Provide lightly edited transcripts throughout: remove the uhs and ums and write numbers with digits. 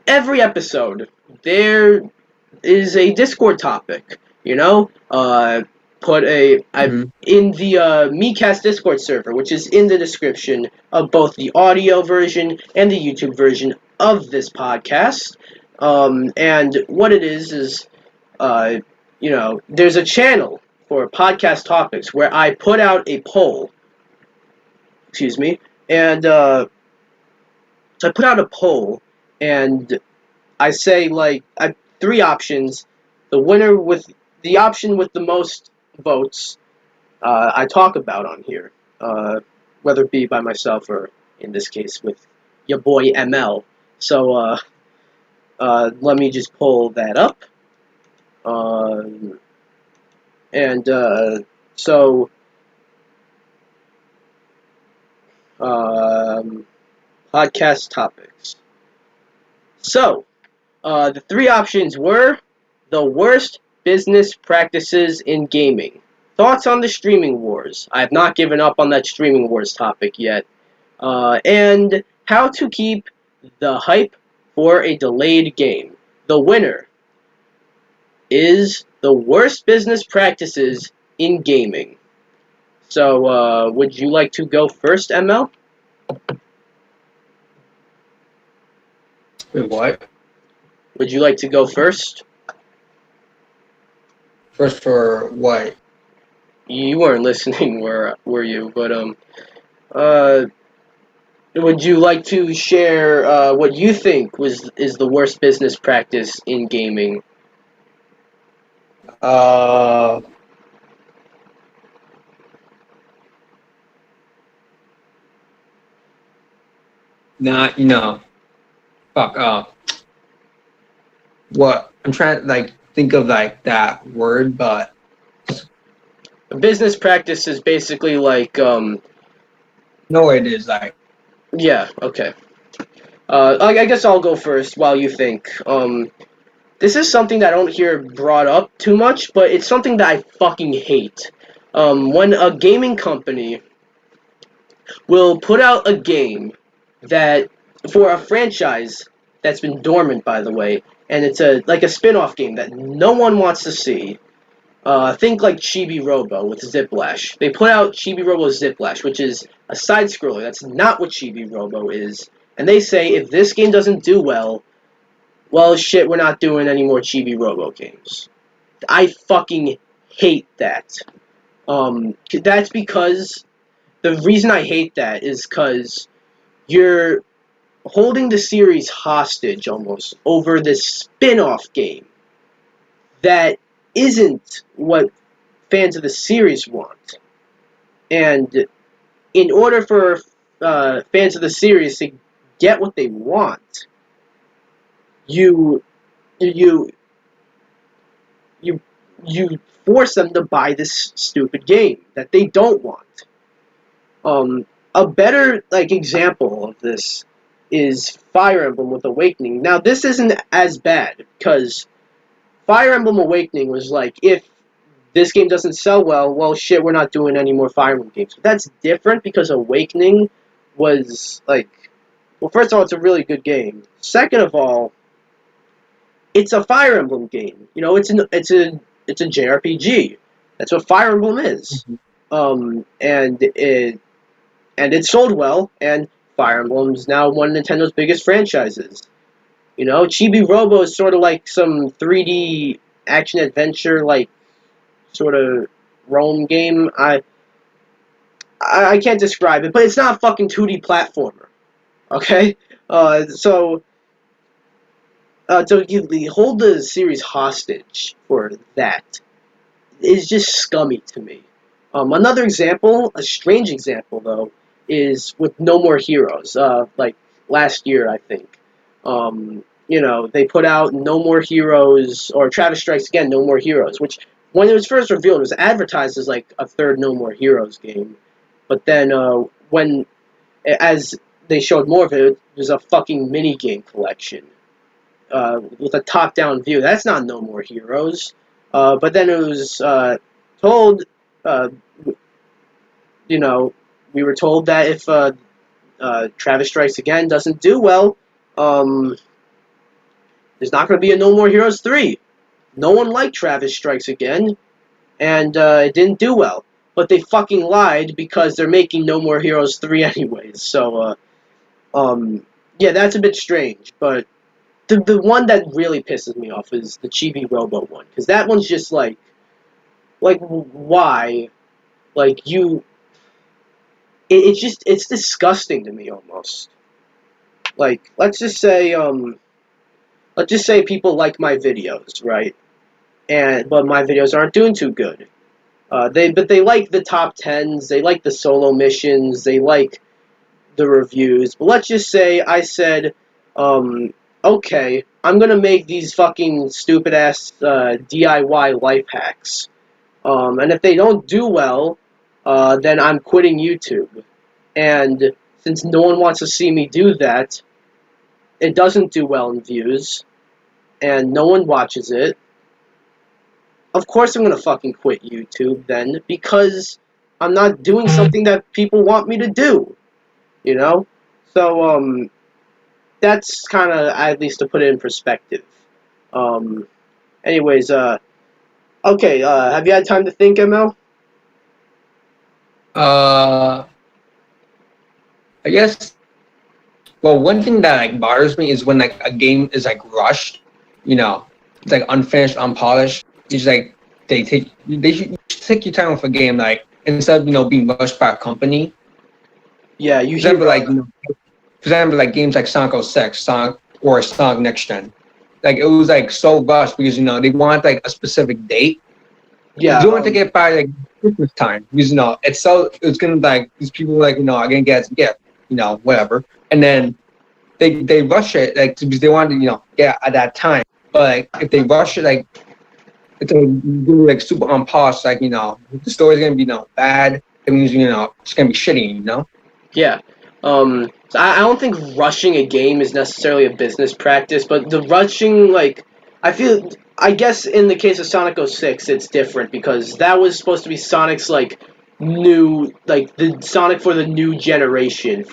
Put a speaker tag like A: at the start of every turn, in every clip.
A: every episode there is a Discord topic. You know, put a I've
B: Hmm.
A: in the MeCast Discord server, which is in the description of both the audio version and the YouTube version of this podcast. And what it is uh, there's a channel for podcast topics where I put out a poll. Excuse me, and so I put out a poll, and I say like I three options. The winner with the option with the most votes, I talk about on here, whether it be by myself or in this case with your boy ML. So let me just pull that up. Um, and so um, podcast topics. So the three options were the worst business practices in gaming. Thoughts on the streaming wars? I have not given up on that streaming wars topic yet. And how to keep the hype for a delayed game. The winner is the worst business practices in gaming. So, would you like to go first, ML?
B: Wait, what?
A: Would you like to go first?
B: First for what?
A: You weren't listening, were you? But uh, would you like to share what you think is the worst business practice in gaming?
B: Uh, not fuck. What? I'm trying to like think of like that word, but
A: A business practice is basically like
B: no, it is like
A: yeah, okay. I guess I'll go first while you think. This is something that I don't hear brought up too much, but it's something that I fucking hate. When a gaming company will put out a game that for a franchise that's been dormant, by the way, and it's a spin-off game that no one wants to see. Think like Chibi Robo with Ziplash. They put out Chibi Robo Ziplash, which is a side scroller. That's not what Chibi Robo is. And they say if this game doesn't do well, shit, we're not doing any more Chibi Robo games. I fucking hate that. That's because the reason I hate that is because you're holding the series hostage almost over this spin-off game that isn't what fans of the series want. And in order for fans of the series to get what they want, you you you you force them to buy this stupid game that they don't want. A better example of this is Fire Emblem with Awakening. Now this isn't as bad because Fire Emblem Awakening was like, if this game doesn't sell well, shit, we're not doing any more Fire Emblem games. But that's different because Awakening was like, well, first of all, it's a really good game. Second of all, it's a Fire Emblem game. You know, it's a JRPG. That's what Fire Emblem is. And it sold well, and Fire Emblem is now one of Nintendo's biggest franchises. You know, Chibi Robo is sort of like some 3D action adventure, like sort of Rome game. I can't describe it, but it's not a fucking 2D platformer. Okay, so you hold the series hostage for that is just scummy to me. Another example, a strange example though, is with No More Heroes. Like last year, I think. They put out No More Heroes or Travis Strikes Again, No More Heroes, which when it was first revealed, it was advertised as like a third No More Heroes game. But then when as they showed more of it, it was a fucking mini game collection with a top-down view. That's not No More Heroes. But then it was told, uh, you know, we were told that if Travis Strikes Again doesn't do well, um, There's not going to be a No More Heroes 3. No one liked Travis Strikes Again, and it didn't do well. But they fucking lied because they're making No More Heroes 3 anyways. So, yeah, that's a bit strange. But the one that really pisses me off is the Chibi Robo one. Because that one's just like, why? Like, it's disgusting to me almost. Like, let's just say people like my videos, right? But my videos aren't doing too good. But they like the top tens, they like the solo missions, they like the reviews. But let's just say I said, okay, I'm gonna make these fucking stupid ass DIY life hacks. And if they don't do well, then I'm quitting YouTube. And since no one wants to see me do that, it doesn't do well in views, and no one watches it. Of course I'm gonna fucking quit YouTube then, because I'm not doing something that people want me to do, you know? So, that's kind of, at least to put it in perspective. Um, anyways, okay, have you had time to think, ML?
B: Uh, I guess. Well, one thing that like bothers me is when like a game is like rushed. You know, it's like unfinished, unpolished. It's like they should you should take your time with a game like instead of being rushed by a company.
A: Yeah,
B: For
A: you hear,
B: example, like games like Sonic 06, Sonic or Sonic Next Gen. Like it was like so rushed because they want like a specific date.
A: yeah,
B: You want to get by like Christmas time because it's gonna like these people like are gonna get gift, whatever, and then they rush it like because they want to get at that time. But like if they rush it like it's like super unpolished, like the story's gonna be bad. It means it's gonna be shitty,
A: yeah. So I don't think rushing a game is necessarily a business practice, but the rushing, like, I guess in the case of Sonic 06, it's different because that was supposed to be Sonic's, like, the Sonic for the new generation,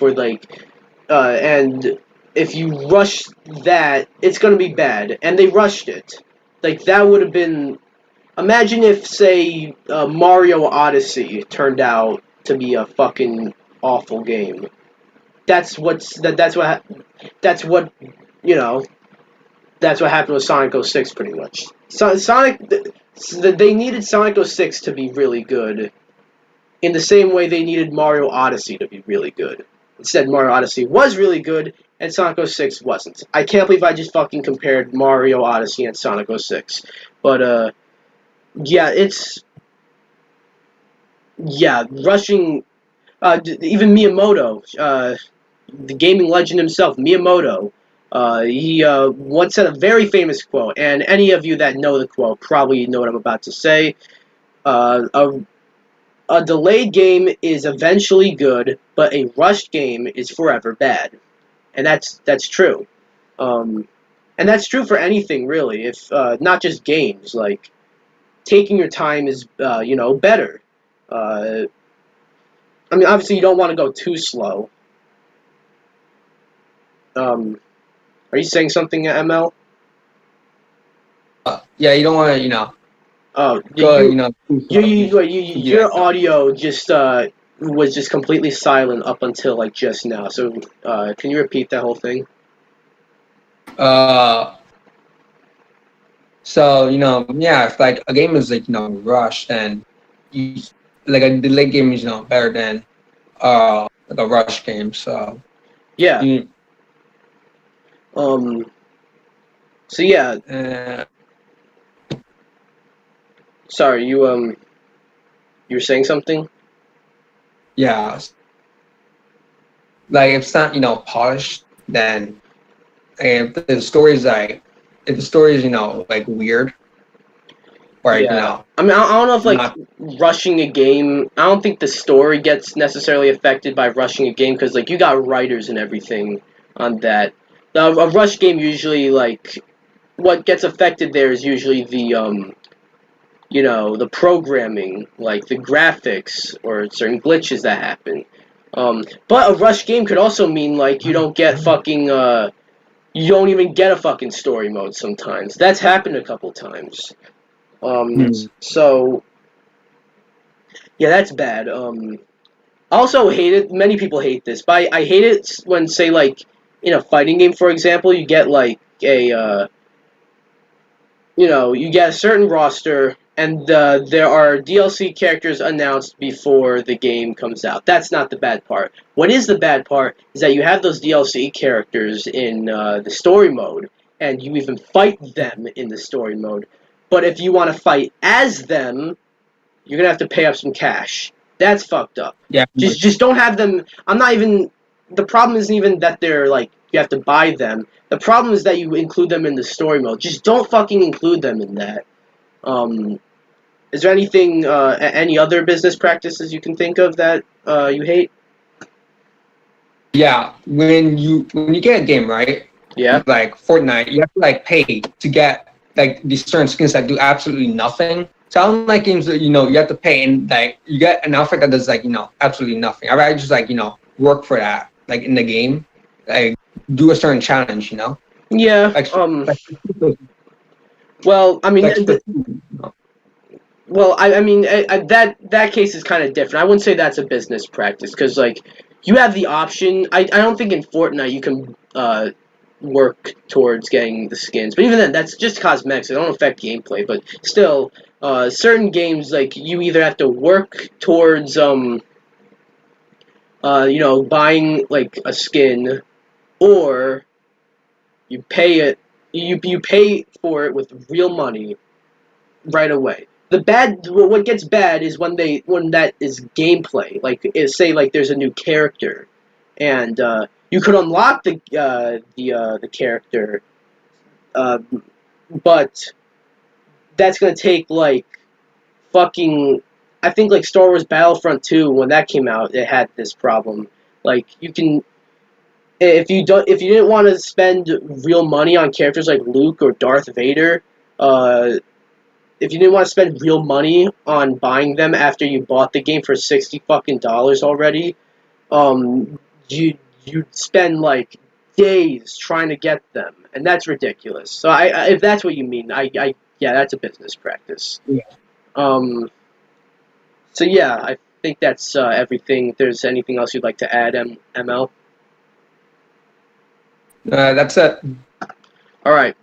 A: and if you rush that, it's gonna be bad, and they rushed it. Like, that would have been, imagine if, say, Mario Odyssey turned out to be a fucking awful game. That's what's that. That's what you know. That's what happened with Sonic 06, pretty much. They needed Sonic 06 to be really good, in the same way they needed Mario Odyssey to be really good. Instead, Mario Odyssey was really good, and Sonic 06 wasn't. I can't believe I just fucking compared Mario Odyssey and Sonic 06. But yeah, rushing. Even Miyamoto, the gaming legend himself, Miyamoto, he once said a very famous quote, and any of you that know the quote probably know what I'm about to say. Uh, a, a delayed game is eventually good, but a rushed game is forever bad, and that's true. Um, and that's true for anything really. If not just games, like taking your time is better. Uh, I mean, obviously you don't want to go too slow. Um, are you saying something, ML?
B: Yeah, you don't want to
A: Oh,
B: go too slow.
A: your audio just was just completely silent up until like just now. So, can you repeat that whole thing?
B: Uh, so yeah, if like a game is like rushed, then you, like a delayed game is better than like a rush game. So
A: Yeah.
B: you
A: Um. So yeah.
B: uh,
A: Sorry, you were saying something.
B: yeah, like if it's not polished, then if the story is like weird or like
A: Yeah. I mean, I don't know if like
B: not
A: rushing a game. I don't think the story gets necessarily affected by rushing a game because like you got writers and everything on that. A rush game usually like what gets affected there is usually the programming, like the graphics or certain glitches that happen. But a rush game could also mean like you don't get fucking you don't even get a fucking story mode sometimes. That's happened a couple times.
B: Hmm.
A: So yeah, that's bad. I also hate it. Many people hate this, but I hate it when, say, like in a fighting game, for example, you get like you get a certain roster, and there are DLC characters announced before the game comes out. That's not the bad part. What is the bad part is that you have those DLC characters in the story mode, and you even fight them in the story mode. But if you want to fight as them, you're gonna have to pay up some cash. That's fucked up.
B: Yeah.
A: Just don't have them. I'm not even. The problem isn't even that they're like you have to buy them. The problem is that you include them in the story mode. Just don't fucking include them in that. Um, is there anything, any other business practices you can think of that you hate?
B: Yeah, when you get a game, right?
A: Yeah.
B: Like Fortnite, you have to like pay to get like these certain skins that do absolutely nothing. So I don't like games that you have to pay and like you get an outfit that does like absolutely nothing. I rather just like work for that like in the game, like do a certain challenge.
A: Yeah.
B: Like like
A: Well, I mean,
B: like Splatoon.
A: well, I mean, that case is kind of different. I wouldn't say that's a business practice because, like, you have the option. I don't think in Fortnite you can work towards getting the skins, but even then, that's just cosmetics. It don't affect gameplay. But still, certain games like you either have to work towards buying like a skin, or you pay it. You pay for it with real money right away. What gets bad is when that is gameplay. Like, say, like there's a new character, and you could unlock the character, uh, but that's gonna take like fucking. I think like Star Wars Battlefront 2 when that came out, it had this problem. Like you can if you didn't want to spend real money on characters like Luke or Darth Vader, uh, if you didn't want to spend real money on buying them after you bought the game for $60 already, um, you you'd spend like days trying to get them, and that's ridiculous. So if that's what you mean, yeah, that's a business practice.
B: Yeah.
A: Um, so yeah, I think that's everything. If there's anything else you'd like to add, ML?
B: That's it.
A: All right.